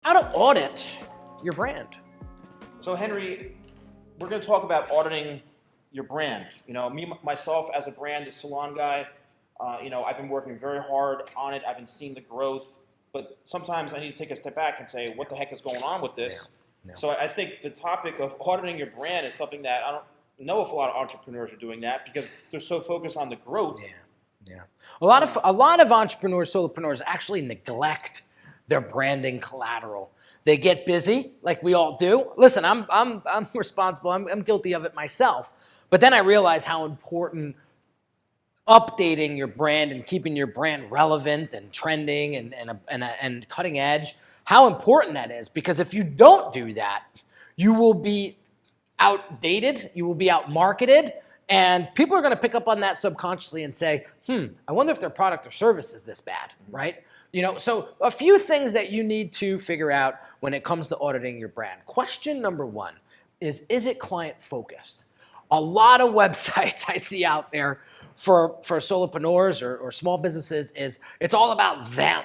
how to audit your brand. So Henry, we're going to talk about auditing your brand. You know, myself as a brand, the salon guy, I've been working very hard on it. I've been seeing the growth, but sometimes I need to take a step back and say, what the heck is going on with this? Yeah. So I think the topic of auditing your brand is something that I don't know if a lot of entrepreneurs are doing that because they're so focused on the growth. Yeah. A lot of entrepreneurs, solopreneurs actually neglect their branding collateral. They get busy, like we all do. Listen, I'm responsible. I'm guilty of it myself. But then I realize how important updating your brand and keeping your brand relevant and trending and cutting edge, how important that is. Because if you don't do that, you will be outdated, you will be outmarketed, and people are going to pick up on that subconsciously and say, I wonder if their product or service is this bad, right? So a few things that you need to figure out when it comes to auditing your brand. Question number one is it client focused? A lot of websites I see out there for solopreneurs or small businesses it's all about them,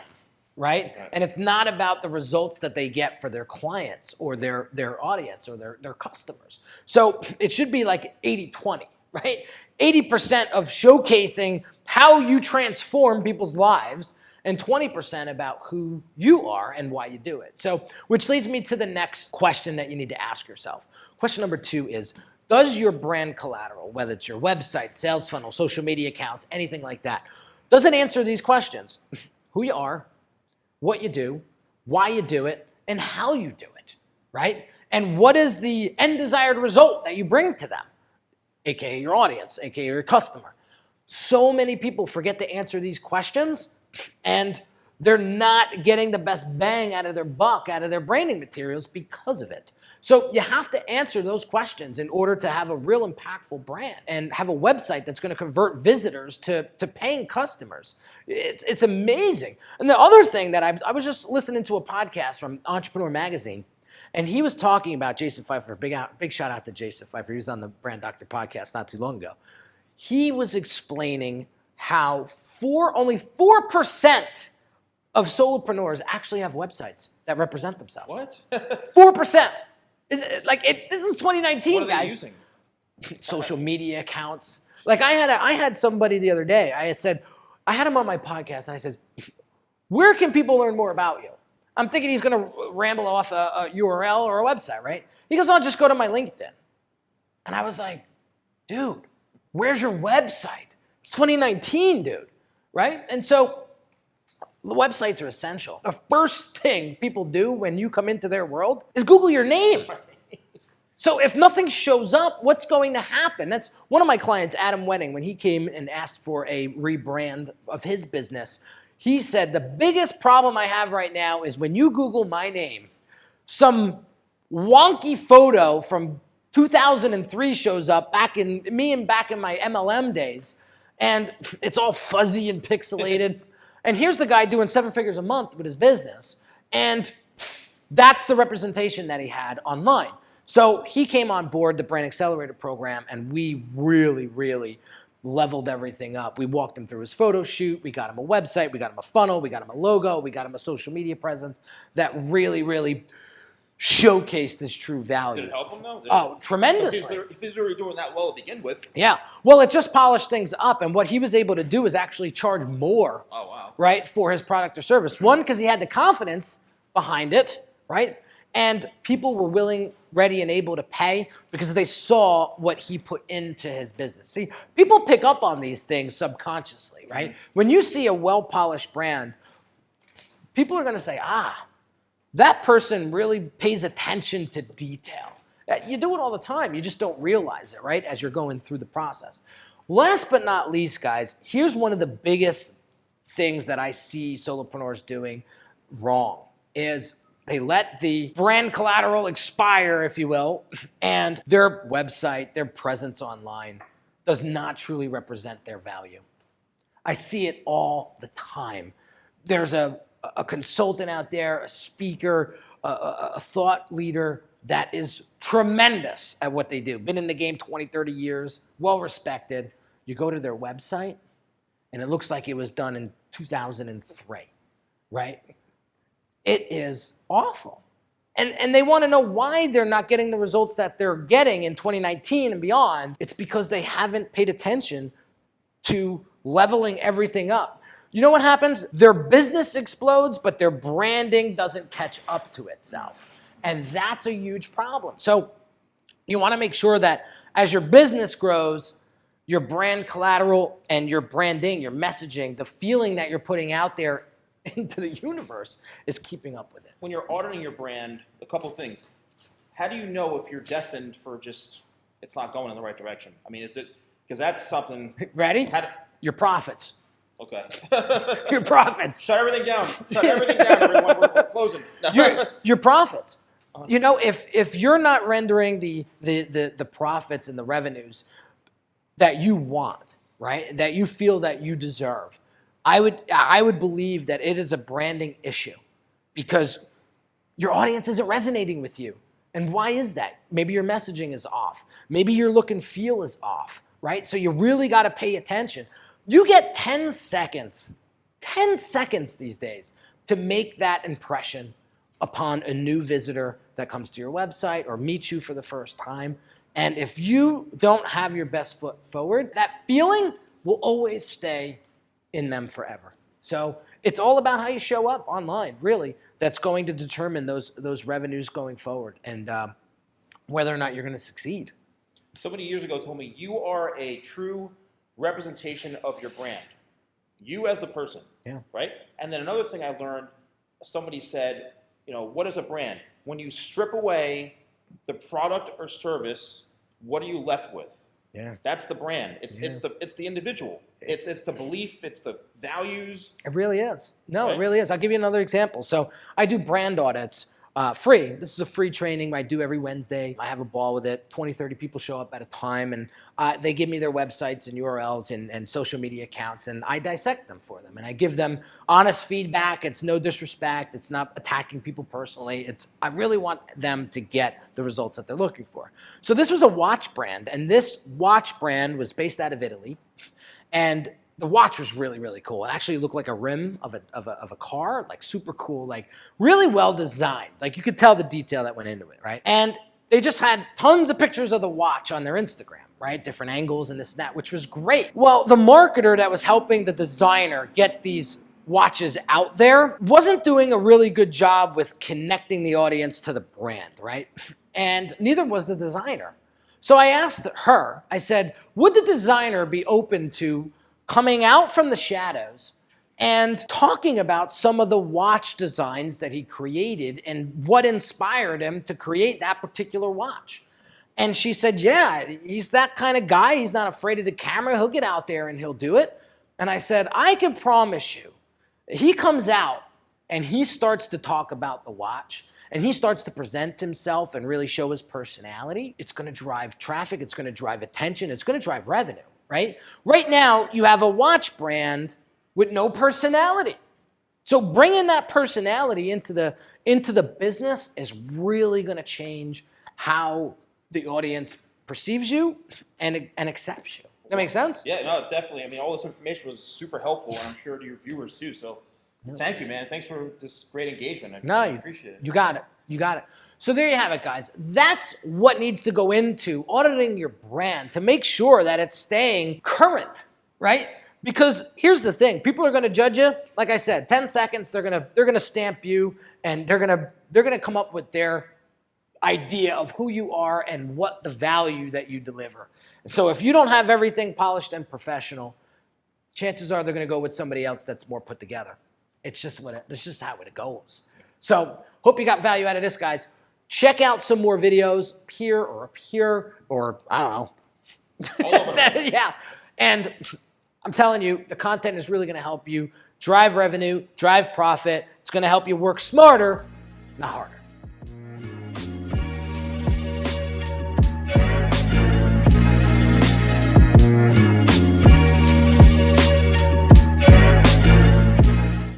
right? And it's not about the results that they get for their clients or their audience or their customers. So it should be like 80-20, right? 80% of showcasing how you transform people's lives and 20% about who you are and why you do it. So, which leads me to the next question that you need to ask yourself. Question number 2 is, does your brand collateral, whether it's your website, sales funnel, social media accounts, anything like that, does it answer these questions? Who you are, what you do, why you do it, and how you do it, right? And what is the end desired result that you bring to them, aka your audience, aka your customer? So many people forget to answer these questions, and they're not getting the best bang out of their buck, out of their branding materials because of it. So you have to answer those questions in order to have a real impactful brand and have a website that's going to convert visitors to paying customers. It's amazing. And the other thing that I was just listening to a podcast from Entrepreneur Magazine, and he was talking about Jason Pfeiffer. Big shout out to Jason Pfeiffer. He was on the Brand Doctor podcast not too long ago. He was explaining how only 4% of solopreneurs actually have websites that represent themselves. What? 4%. This is 2019, what are guys. They using? Social media accounts. Like I had somebody the other day. I had him on my podcast, and I said, "Where can people learn more about you?" I'm thinking he's going to ramble off a URL or a website, right? He goes, "I'll just go to my LinkedIn." And I was like, "Dude, where's your website? It's 2019, dude." Right? And so the websites are essential. The first thing people do when you come into their world is Google your name. So if nothing shows up, what's going to happen? That's one of my clients, Adam Wedding, when he came and asked for a rebrand of his business. He said, the biggest problem I have right now is when you Google my name, some wonky photo from 2003 shows up back in my MLM days, and it's all fuzzy and pixelated. And here's the guy doing 7 figures a month with his business. And that's the representation that he had online. So he came on board the Brand Accelerator program, and we really, really leveled everything up. We walked him through his photo shoot. We got him a website. We got him a funnel. We got him a logo. We got him a social media presence that really, really showcased his true value. Did it help him though? Oh, tremendously. If he's already doing that well to begin with. Yeah. Well, it just polished things up, and what he was able to do is actually charge more. Oh, wow. Right, for his product or service. One, because he had the confidence behind it, right? And people were willing, ready, and able to pay because they saw what he put into his business. See, people pick up on these things subconsciously, right? Mm-hmm. When you see a well-polished brand, people are going to say, that person really pays attention to detail. You do it all the time. You just don't realize it, right, as you're going through the process. Last but not least, guys, here's one of the biggest things that I see solopreneurs doing wrong is they let the brand collateral expire, if you will, and their website, their presence online does not truly represent their value. I see it all the time. There's a consultant out there, a speaker, a thought leader that is tremendous at what they do. Been in the game 20, 30 years, well-respected. You go to their website, and it looks like it was done in 2003, right? It is awful. And they want to know why they're not getting the results that they're getting in 2019 and beyond. It's because they haven't paid attention to leveling everything up. You know what happens? Their business explodes, but their branding doesn't catch up to itself. And that's a huge problem. So you want to make sure that as your business grows, your brand collateral and your branding, your messaging, the feeling that you're putting out there into the universe is keeping up with it. When you're auditing your brand, a couple of things. How do you know if you're destined for just, it's not going in the right direction? I mean, is it, because that's something. Ready? Your profits. Okay. Your profits. Shut everything down. Shut everything down, everyone. We're closing. Your profits. You know, if you're not rendering the profits and the revenues that you want, right, that you feel that you deserve, I would believe that it is a branding issue because your audience isn't resonating with you. And why is that? Maybe your messaging is off. Maybe your look and feel is off, right? So you really got to pay attention. You get 10 seconds these days to make that impression upon a new visitor that comes to your website or meets you for the first time. And if you don't have your best foot forward, that feeling will always stay in them forever. So it's all about how you show up online, really. That's going to determine those revenues going forward and whether or not you're going to succeed. Somebody years ago told me, you are a true representation of your brand. You as the person, right? And then another thing I learned, somebody said, you know, what is a brand? When you strip away the product or service, what are you left with? Yeah. That's the brand. It's the individual. It's the belief. It's the values. It really is. No, Right? It really is. I'll give you another example. So I do brand audits free. This is a free training I do every Wednesday. I have a ball with it. 20, 30 people show up at a time, and they give me their websites and URLs and social media accounts, and I dissect them for them. And I give them honest feedback. It's no disrespect. It's not attacking people personally. I really want them to get the results that they're looking for. So this was a watch brand, and this watch brand was based out of Italy. And the watch was really, really cool. It actually looked like a rim of a car, like super cool, like really well designed. Like you could tell the detail that went into it, right? And they just had tons of pictures of the watch on their Instagram, right? Different angles and this and that, which was great. Well, the marketer that was helping the designer get these watches out there wasn't doing a really good job with connecting the audience to the brand, right? And neither was the designer. So I asked her, I said, would the designer be open to coming out from the shadows and talking about some of the watch designs that he created and what inspired him to create that particular watch? And she said, yeah, he's that kind of guy. He's not afraid of the camera. He'll get out there and he'll do it. And I said, I can promise you, he comes out and he starts to talk about the watch and he starts to present himself and really show his personality. It's going to drive traffic. It's going to drive attention. It's going to drive revenue. Right? Right now, you have a watch brand with no personality. So bringing that personality into the business is really going to change how the audience perceives you and accepts you. That makes sense? Yeah, no, definitely. I mean, all this information was super helpful, and I'm sure to your viewers too. So thank you, man. Thanks for this great engagement. I appreciate it. You got it. You got it. So there you have it, guys. That's what needs to go into auditing your brand to make sure that it's staying current, right? Because here's the thing. People are going to judge you. Like I said, 10 seconds, they're going to stamp you, and they're going to come up with their idea of who you are and what the value that you deliver. So if you don't have everything polished and professional, chances are they're going to go with somebody else that's more put together. It's just how it goes. So hope you got value out of this, guys. Check out some more videos here or up here or I don't know. All over. Yeah. And I'm telling you, the content is really going to help you drive revenue, drive profit. It's going to help you work smarter, not harder.